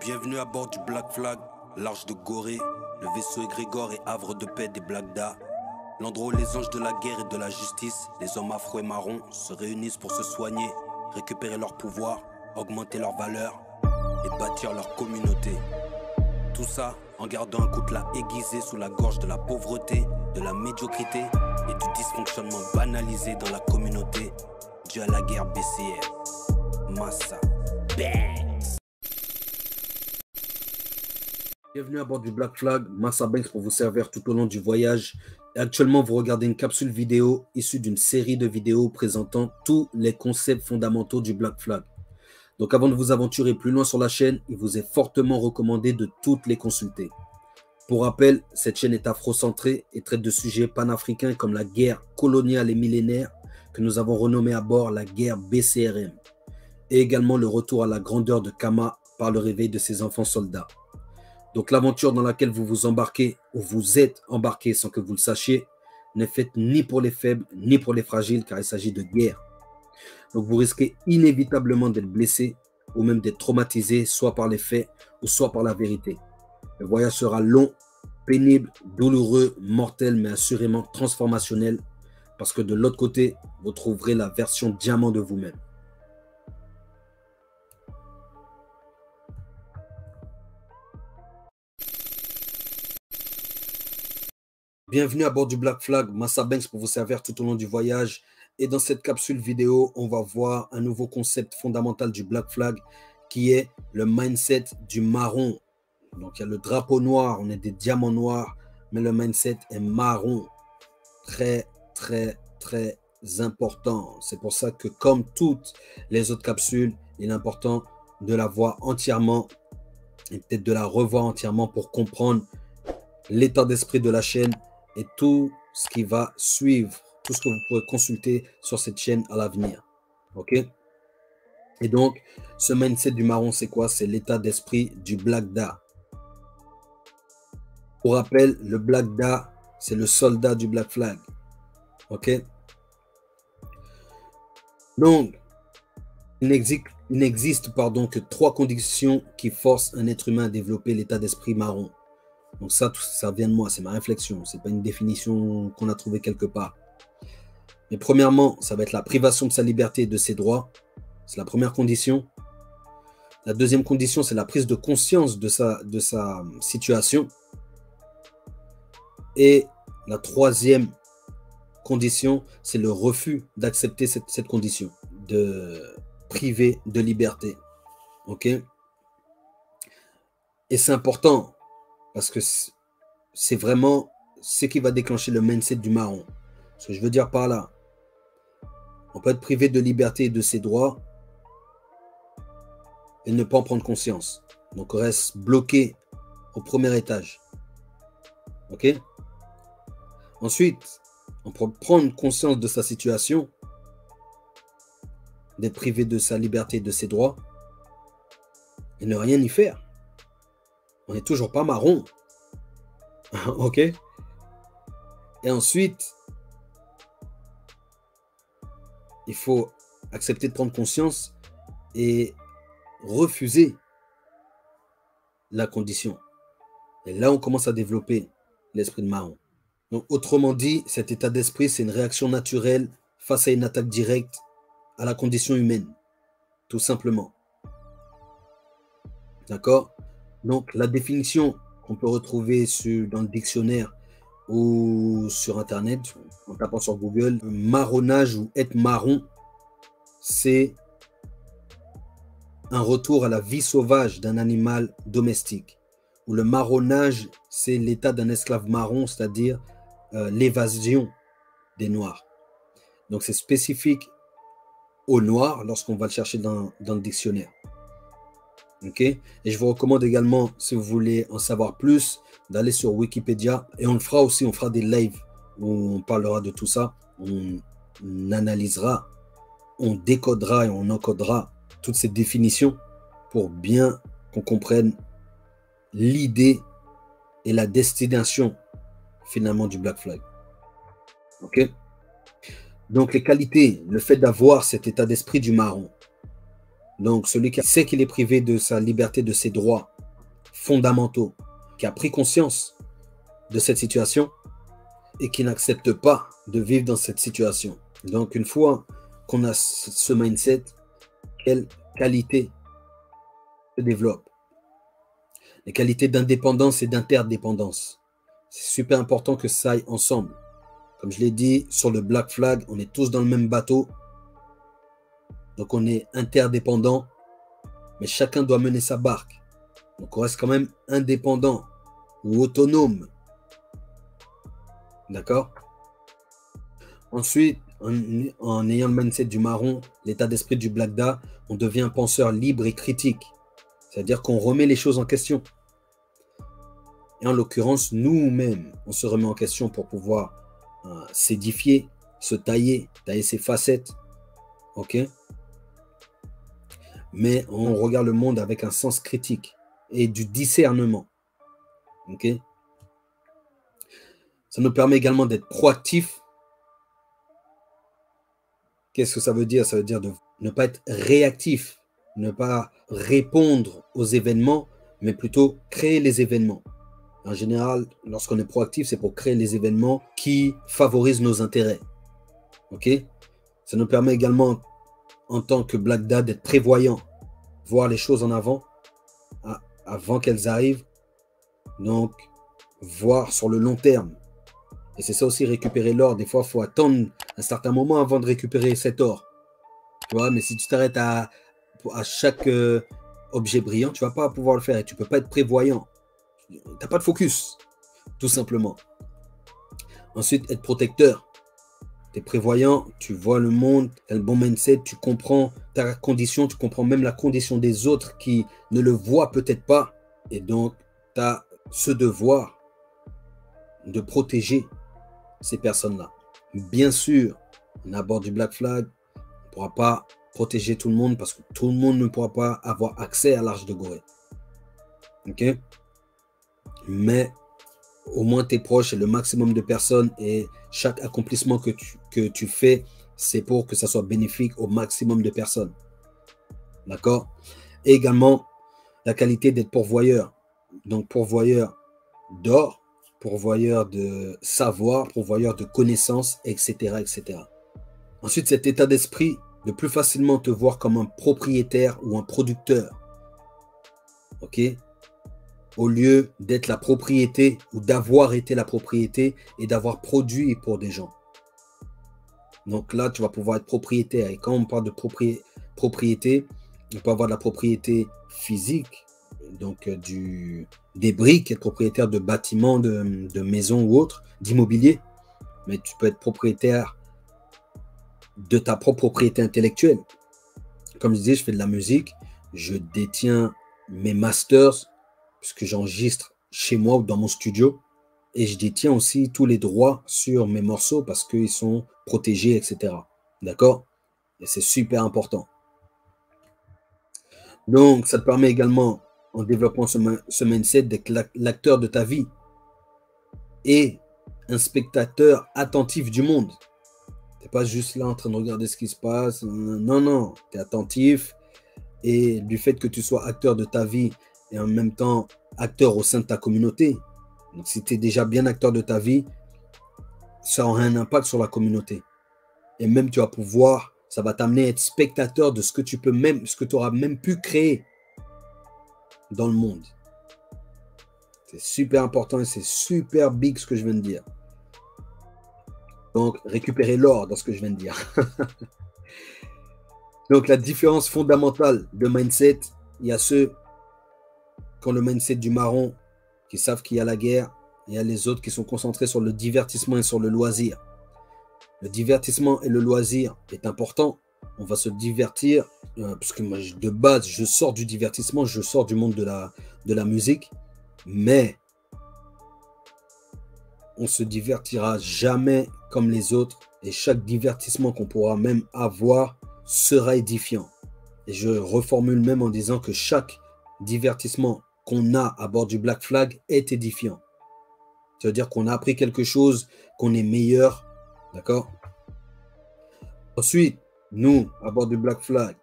Bienvenue à bord du Black Flag, l'arche de Gorée, le vaisseau égrégore et havre de paix des Blagda. L'endroit où les anges de la guerre et de la justice, les hommes afro et marrons, se réunissent pour se soigner, récupérer leur pouvoir, augmenter leur valeur et bâtir leur communauté. Tout ça en gardant un coutelas aiguisé sous la gorge de la pauvreté, de la médiocrité et du dysfonctionnement banalisé dans la communauté dû à la guerre BCR. Massa. Bang! Bienvenue à bord du Black Flag, Massa Banks pour vous servir tout au long du voyage. Et actuellement, vous regardez une capsule vidéo issue d'une série de vidéos présentant tous les concepts fondamentaux du Black Flag. Donc avant de vous aventurer plus loin sur la chaîne, il vous est fortement recommandé de toutes les consulter. Pour rappel, cette chaîne est afrocentrée et traite de sujets panafricains comme la guerre coloniale et millénaire que nous avons renommée à bord la guerre BCRM. Et également le retour à la grandeur de Kama par le réveil de ses enfants soldats. Donc l'aventure dans laquelle vous vous embarquez ou vous êtes embarqué sans que vous le sachiez n'est faite ni pour les faibles ni pour les fragiles car il s'agit de guerre. Donc vous risquez inévitablement d'être blessé ou même d'être traumatisé soit par les faits ou soit par la vérité. Le voyage sera long, pénible, douloureux, mortel mais assurément transformationnel parce que de l'autre côté, vous trouverez la version diamant de vous-même. Bienvenue à bord du Black Flag, Massa Banks pour vous servir tout au long du voyage. Et dans cette capsule vidéo, on va voir un nouveau concept fondamental du Black Flag qui est le mindset du marron. Donc il y a le drapeau noir, on est des diamants noirs, mais le mindset est marron. Très, très, très important. C'est pour ça que comme toutes les autres capsules, il est important de la voir entièrement et peut-être de la revoir entièrement pour comprendre l'état d'esprit de la chaîne et tout ce qui va suivre, tout ce que vous pourrez consulter sur cette chaîne à l'avenir. Ok? Et donc, ce mindset du marron, c'est quoi? C'est l'état d'esprit du Blagda. Pour rappel, le Blagda, c'est le soldat du Black Flag. Ok? Donc, il n'existe que 3 conditions qui forcent un être humain à développer l'état d'esprit marron. Donc ça vient de moi, c'est ma réflexion. Ce n'est pas une définition qu'on a trouvée quelque part. Mais premièrement, ça va être la privation de sa liberté et de ses droits. C'est la première condition. La deuxième condition, c'est la prise de conscience de sa situation. Et la troisième condition, c'est le refus d'accepter cette condition de priver de liberté. Ok? Et c'est important. Parce que c'est vraiment ce qui va déclencher le mindset du marron. Ce que je veux dire par là, on peut être privé de liberté et de ses droits et ne pas en prendre conscience. Donc on reste bloqué au premier étage. Ok? Ensuite, on peut prendre conscience de sa situation, d'être privé de sa liberté et de ses droits et ne rien y faire. On n'est toujours pas marron. Ok? Et ensuite, il faut accepter de prendre conscience et refuser la condition. Et là, on commence à développer l'esprit de marron. Donc, autrement dit, cet état d'esprit, c'est une réaction naturelle face à une attaque directe à la condition humaine. Tout simplement. D'accord? Donc, la définition qu'on peut retrouver dans le dictionnaire ou sur Internet, en tapant sur Google, marronnage ou être marron, c'est un retour à la vie sauvage d'un animal domestique. Ou le marronnage, c'est l'état d'un esclave marron, c'est-à-dire l'évasion des Noirs. Donc, c'est spécifique aux Noirs lorsqu'on va le chercher dans le dictionnaire. Ok, et je vous recommande également, si vous voulez en savoir plus, d'aller sur Wikipédia. Et on le fera aussi, on fera des lives où on parlera de tout ça. On analysera, on décodera et on encodera toutes ces définitions pour bien qu'on comprenne l'idée et la destination finalement du Black Flag. Ok, donc les qualités, le fait d'avoir cet état d'esprit du marron. Donc, celui qui sait qu'il est privé de sa liberté, de ses droits, fondamentaux, qui a pris conscience de cette situation et qui n'accepte pas de vivre dans cette situation. Donc, une fois qu'on a ce mindset, quelle qualité se développe? Les qualités d'indépendance et d'interdépendance. C'est super important que ça aille ensemble. Comme je l'ai dit, sur le Black Flag, on est tous dans le même bateau. Donc, on est interdépendants, mais chacun doit mener sa barque. Donc, on reste quand même indépendant ou autonome. D'accord? Ensuite, en ayant le mindset du marron, l'état d'esprit du Blagda, on devient un penseur libre et critique. C'est-à-dire qu'on remet les choses en question. Et en l'occurrence, nous-mêmes, on se remet en question pour pouvoir s'édifier, se tailler ses facettes. Ok? Mais on regarde le monde avec un sens critique et du discernement. Ok? Ça nous permet également d'être proactifs. Qu'est-ce que ça veut dire? Ça veut dire de ne pas être réactif, ne pas répondre aux événements, mais plutôt créer les événements. En général, lorsqu'on est proactif, c'est pour créer les événements qui favorisent nos intérêts. Ok? Ça nous permet également, en tant que Blagda, d'être prévoyant, voir les choses en avant, avant qu'elles arrivent. Donc, voir sur le long terme. Et c'est ça aussi, récupérer l'or. Des fois, il faut attendre un certain moment avant de récupérer cet or. Tu vois, mais si tu t'arrêtes à chaque objet brillant, tu ne vas pas pouvoir le faire et tu ne peux pas être prévoyant. Tu n'as pas de focus, tout simplement. Ensuite, être protecteur. Tu es prévoyant, tu vois le monde, tu as le bon mindset, tu comprends ta condition, tu comprends même la condition des autres qui ne le voient peut-être pas. Et donc, tu as ce devoir de protéger ces personnes-là. Bien sûr, on aborde du Black Flag, on ne pourra pas protéger tout le monde parce que tout le monde ne pourra pas avoir accès à l'Arche de Gorée. Ok? Mais au moins tes proches et le maximum de personnes et chaque accomplissement que tu fais, c'est pour que ça soit bénéfique au maximum de personnes. D'accord? Et également, la qualité d'être pourvoyeur. Donc, pourvoyeur d'or, pourvoyeur de savoir, pourvoyeur de connaissances, etc., etc. Ensuite, cet état d'esprit de plus facilement te voir comme un propriétaire ou un producteur. Ok? Au lieu d'être la propriété ou d'avoir été la propriété et d'avoir produit pour des gens. Donc là, tu vas pouvoir être propriétaire. Et quand on parle de propriété, on peut avoir de la propriété physique, donc des briques, être propriétaire de bâtiments, de maisons ou autres, d'immobilier. Mais tu peux être propriétaire de ta propre propriété intellectuelle. Comme je disais, je fais de la musique, je détiens mes masters, puisque j'enregistre chez moi ou dans mon studio. Et je détiens aussi tous les droits sur mes morceaux parce qu'ils sont protégés, etc. D'accord? Et c'est super important. Donc, ça te permet également, en développant ce mindset, d'être l'acteur de ta vie et un spectateur attentif du monde. Tu n'es pas juste là en train de regarder ce qui se passe. Non, non. Tu es attentif. Et du fait que tu sois acteur de ta vie et en même temps acteur au sein de ta communauté. Donc, si tu es déjà bien acteur de ta vie, ça aura un impact sur la communauté. Et même tu vas pouvoir, ça va t'amener à être spectateur de ce que tu peux même, ce que tu auras même pu créer dans le monde. C'est super important et c'est super big ce que je viens de dire. Donc, récupérer l'or dans ce que je viens de dire. Donc, la différence fondamentale de mindset, il y a ceux qui ont le mindset du marron, qui savent qu'il y a la guerre. Il y a les autres qui sont concentrés sur le divertissement et sur le loisir. Le divertissement et le loisir est important. On va se divertir, parce que moi, de base, je sors du divertissement, je sors du monde de la musique, mais on ne se divertira jamais comme les autres et chaque divertissement qu'on pourra même avoir sera édifiant. Et je reformule même en disant que chaque divertissement qu'on a à bord du Black Flag est édifiant. Ça veut dire qu'on a appris quelque chose, qu'on est meilleur. D'accord? Ensuite, nous, à bord du Black Flag,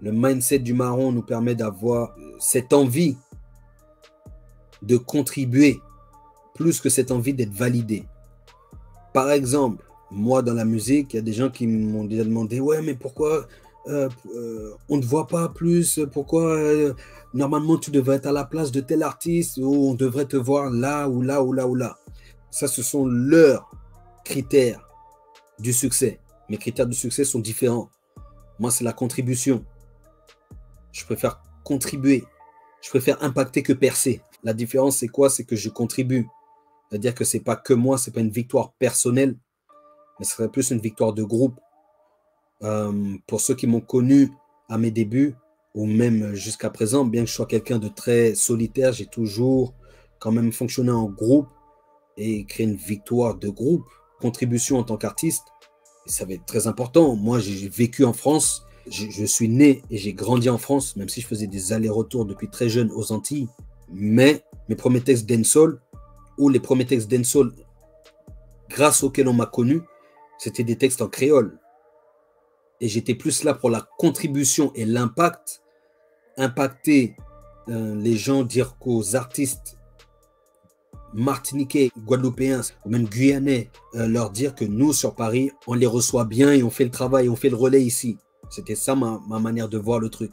le mindset du marron nous permet d'avoir cette envie de contribuer plus que cette envie d'être validé. Par exemple, moi dans la musique, il y a des gens qui m'ont déjà demandé « Ouais, mais pourquoi on ne te voit pas plus? Pourquoi normalement tu devrais être à la place de tel artiste ou on devrait te voir là ou là ou là ou là ?» Ça, ce sont leurs critères du succès. Mes critères du succès sont différents. Moi, c'est la contribution. Je préfère contribuer. Je préfère impacter que percer. La différence, c'est quoi? C'est que je contribue. C'est-à-dire que ce n'est pas que moi, ce n'est pas une victoire personnelle, mais ce serait plus une victoire de groupe. Pour ceux qui m'ont connu à mes débuts, ou même jusqu'à présent, bien que je sois quelqu'un de très solitaire, j'ai toujours quand même fonctionné en groupe et créé une victoire de groupe, contribution en tant qu'artiste. Ça va être très important. Moi, j'ai vécu en France, je suis né et j'ai grandi en France, même si je faisais des allers-retours depuis très jeune aux Antilles. Mais mes premiers textes dancehall, ou les premiers textes dancehall grâce auxquels on m'a connu, c'était des textes en créole. Et j'étais plus là pour la contribution et l'impact. Impacter les gens, dire qu'aux artistes martiniquais, guadeloupéens ou même guyanais, leur dire que nous, sur Paris, on les reçoit bien et on fait le travail, on fait le relais ici. C'était ça ma manière de voir le truc.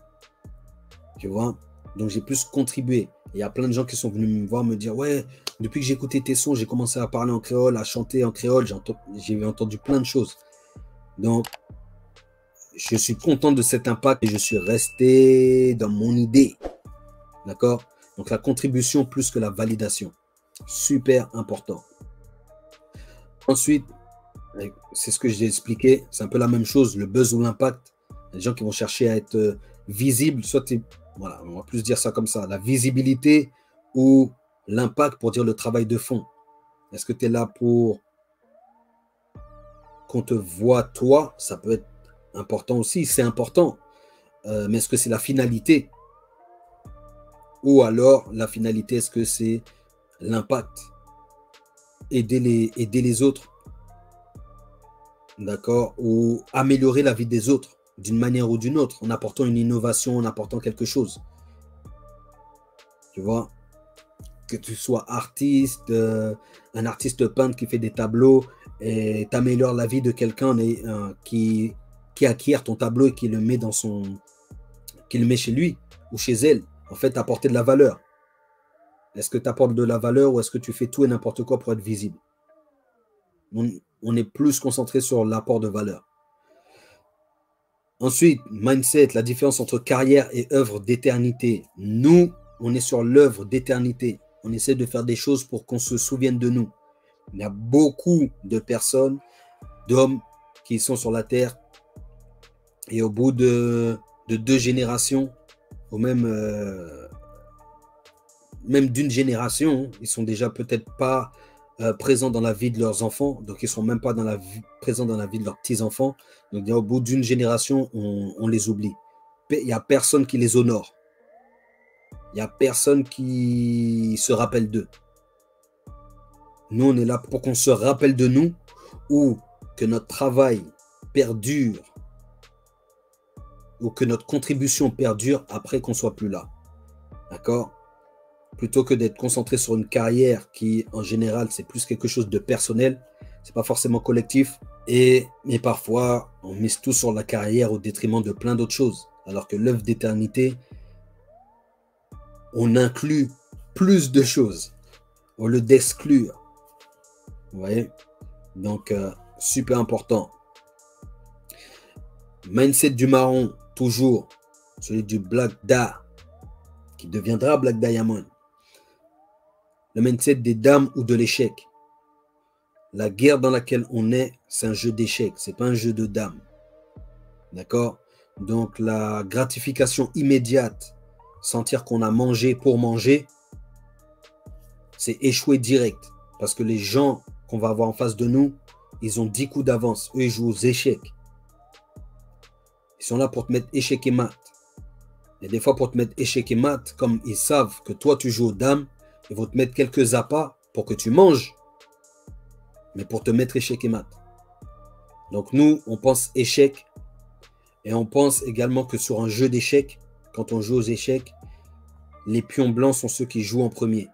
Tu vois? Donc j'ai plus contribué. Il y a plein de gens qui sont venus me voir, me dire « Ouais, depuis que j'ai écouté tes sons, j'ai commencé à parler en créole, à chanter en créole. J'ai entendu plein de choses. » Donc, je suis content de cet impact et je suis resté dans mon idée. D'accord? Donc, la contribution plus que la validation. Super important. Ensuite, c'est ce que j'ai expliqué. C'est un peu la même chose, le buzz ou l'impact. Il y a des gens qui vont chercher à être visibles. Soit voilà, on va plus dire ça comme ça. La visibilité ou l'impact pour dire le travail de fond. Est-ce que tu es là pour qu'on te voit toi? Ça peut être important aussi, c'est important. Mais est-ce que c'est la finalité? Ou alors, la finalité, est-ce que c'est l'impact? Aider les autres. D'accord? Ou améliorer la vie des autres d'une manière ou d'une autre, en apportant une innovation, en apportant quelque chose. Tu vois? Que tu sois artiste, un artiste peintre qui fait des tableaux et t'améliores la vie de quelqu'un qui acquiert ton tableau et qui le met qui le met chez lui ou chez elle. En fait, apporter de la valeur. Est-ce que tu apportes de la valeur ou est-ce que tu fais tout et n'importe quoi pour être visible? On est plus concentré sur l'apport de valeur. Ensuite, mindset, la différence entre carrière et œuvre d'éternité. Nous, on est sur l'œuvre d'éternité. On essaie de faire des choses pour qu'on se souvienne de nous. Il y a beaucoup de personnes, d'hommes qui sont sur la terre et au bout de 2 générations, ou même d'une génération, ils sont déjà peut-être pas présents dans la vie de leurs enfants, donc ils ne sont même pas présents dans la vie de leurs petits-enfants. Donc au bout d'une génération, on les oublie. Il n'y a personne qui les honore. Il n'y a personne qui se rappelle d'eux. Nous, on est là pour qu'on se rappelle de nous ou que notre travail perdure ou que notre contribution perdure après qu'on ne soit plus là. D'accord? Plutôt que d'être concentré sur une carrière qui, en général, c'est plus quelque chose de personnel. C'est pas forcément collectif. Mais parfois, on mise tout sur la carrière au détriment de plein d'autres choses. Alors que l'œuvre d'éternité, on inclut plus de choses au lieu d'exclure. Vous voyez? Donc, super important. Mindset du marron, toujours. Celui du Black Da, qui deviendra Black Diamond. Le mindset des dames ou de l'échec. La guerre dans laquelle on est, c'est un jeu d'échecs. Ce n'est pas un jeu de dames. D'accord? Donc, la gratification immédiate, sentir qu'on a mangé pour manger, c'est échouer direct. Parce que les gens qu'on va avoir en face de nous, ils ont 10 coups d'avance. Eux, ils jouent aux échecs. Ils sont là pour te mettre échec et mat. Et des fois, pour te mettre échec et mat, comme ils savent que toi, tu joues aux dames, ils vont te mettre quelques appâts pour que tu manges, mais pour te mettre échec et mat. Donc nous, on pense échec et on pense également que sur un jeu d'échecs, quand on joue aux échecs, les pions blancs sont ceux qui jouent en premier.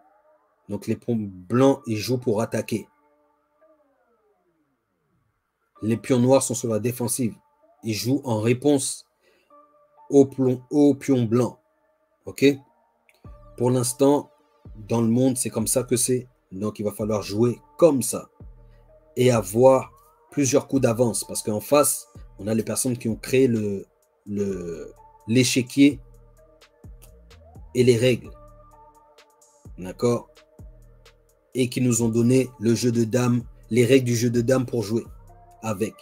Donc les pions blancs, ils jouent pour attaquer. Les pions noirs sont sur la défensive. Ils jouent en réponse au pion blanc. OK? Pour l'instant, dans le monde, c'est comme ça que c'est. Donc, il va falloir jouer comme ça. Et avoir plusieurs coups d'avance. Parce qu'en face, on a les personnes qui ont créé l'échiquier et les règles. D'accord? Et qui nous ont donné le jeu de dames, les règles du jeu de dames pour jouer avec.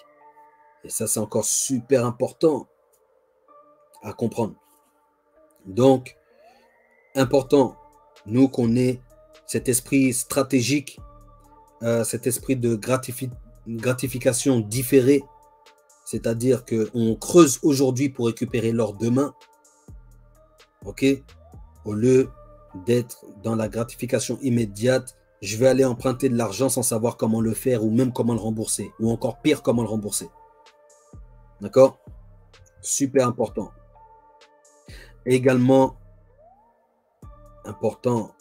Et ça, c'est encore super important à comprendre. Donc, important, nous qu'on ait cet esprit stratégique, cet esprit de gratification différée, c'est-à-dire qu'on creuse aujourd'hui pour récupérer l'or demain, ok, au lieu d'être dans la gratification immédiate, je vais aller emprunter de l'argent sans savoir comment le faire ou même comment le rembourser, ou encore pire, comment le rembourser. D'accord? Super important. Également, important,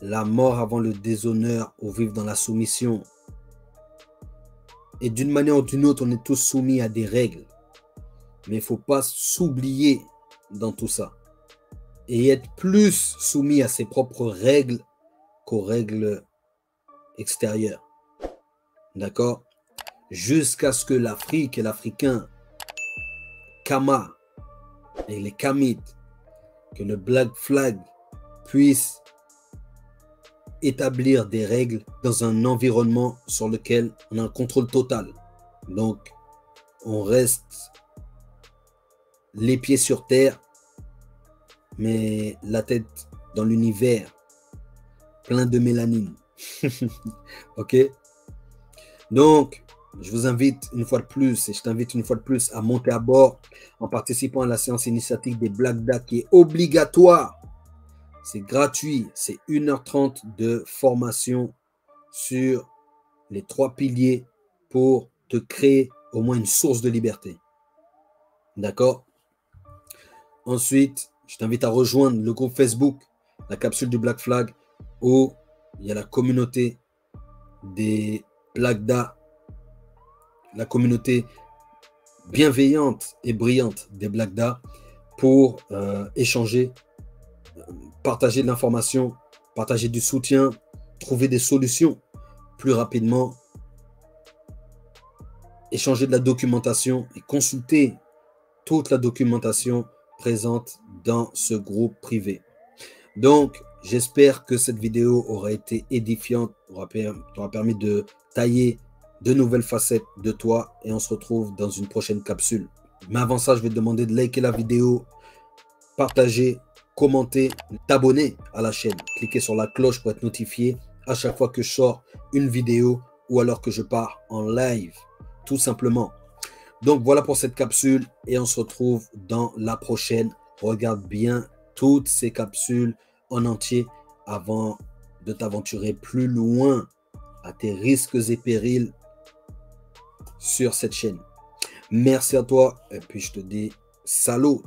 la mort avant le déshonneur ou vivre dans la soumission. Et d'une manière ou d'une autre, on est tous soumis à des règles. Mais il ne faut pas s'oublier dans tout ça. Et être plus soumis à ses propres règles qu'aux règles extérieures. D'accord? Jusqu'à ce que l'Afrique et l'Africain, Kama et les Kamites, que le Black Flag puisse établir des règles dans un environnement sur lequel on a un contrôle total. Donc, on reste les pieds sur terre, mais la tête dans l'univers, plein de mélanine. Ok? Donc, je vous invite une fois de plus, et je t'invite une fois de plus à monter à bord en participant à la séance initiatique des Blagda qui est obligatoire. C'est gratuit, c'est 1h30 de formation sur les 3 piliers pour te créer au moins une source de liberté. D'accord? Ensuite, je t'invite à rejoindre le groupe Facebook, la capsule du Black Flag, où il y a la communauté des Blagda, la communauté bienveillante et brillante des Blagda pour échanger, partager de l'information, partager du soutien, trouver des solutions plus rapidement, échanger de la documentation et consulter toute la documentation présente dans ce groupe privé. Donc, j'espère que cette vidéo aura été édifiante, t'aura permis de tailler de nouvelles facettes de toi et on se retrouve dans une prochaine capsule. Mais avant ça, je vais te demander de liker la vidéo, partager, commenter, t'abonner à la chaîne. Cliquez sur la cloche pour être notifié à chaque fois que je sors une vidéo ou alors que je pars en live, tout simplement. Donc voilà pour cette capsule et on se retrouve dans la prochaine. Regarde bien toutes ces capsules en entier avant de t'aventurer plus loin à tes risques et périls sur cette chaîne. Merci à toi et puis je te dis salut.